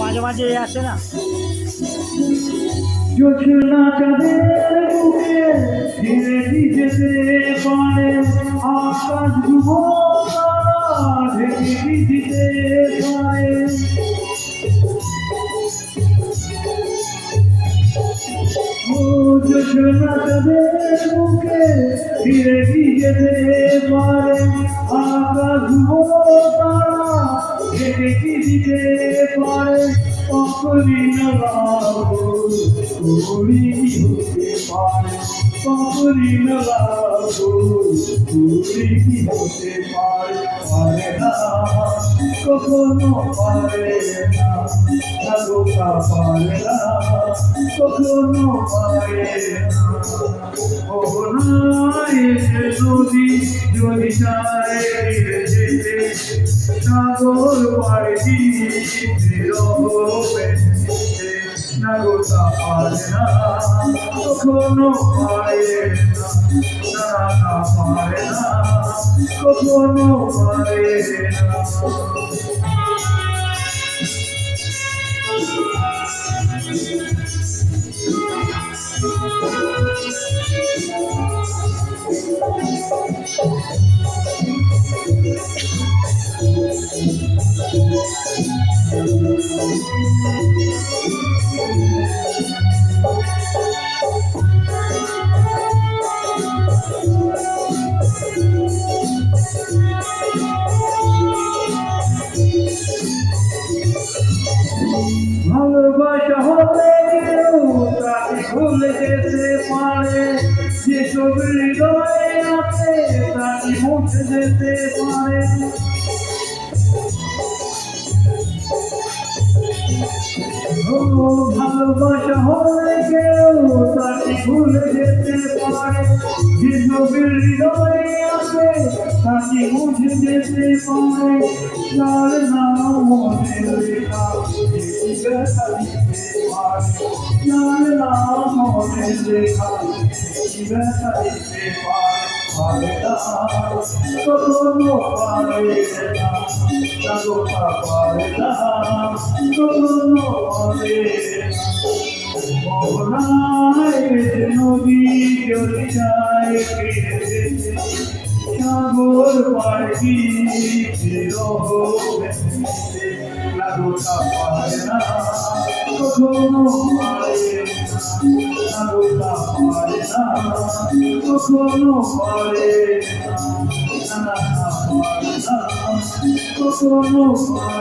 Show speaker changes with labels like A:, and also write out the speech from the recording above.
A: মাঝে মাঝে আসে না।
B: জোছনা চাঁদের বুকে ধীরে ভিজেতে পারে আকাশ ঢেকে ভিজতে পারে। ও জোছনা চাঁদের বুকে ধীরে ভিজেতে পারে আকাশ ঢেকে ভিজতে পারে। অকরিণ লাভ করি হতে পারে, অকরিণ লাভ করি হতে পারে। পারে না কখনো পারে না, সাগোটা পারে না কখনো পারে না। অবনায় নদী যদি চায় যেতে সাগর পাড়ে নাগোটা পারে না কখনো পারে না, না পারে না কখনো পারে না। ভালোবাসা হলে কেউ তাকে ভুলে যেতে পারে, যেসব হৃদয়ে আছে তাকে মুছে যেতে পারে। ভালোবাসা হলে কেউ তাকে ভুলে যেতে পারে, যেসব হৃদয়ে আছে তাকে মুছে যেতে পারে। তার নাম মনে লেখা ব্যথা দিতে পারে, তার নাম মনে লেখা ব্যথা দিতে পারে। পারে না কখনো পারে না, সাগোটা পারে না কখনো পারে না। অবনায় নদী যদি যায় ফিরে সাগর পাড়ি সাগোটা পারে না কখনো পারে না, সাগোটা পারে না কখনো পারে না, না পারে না কখনো পারে।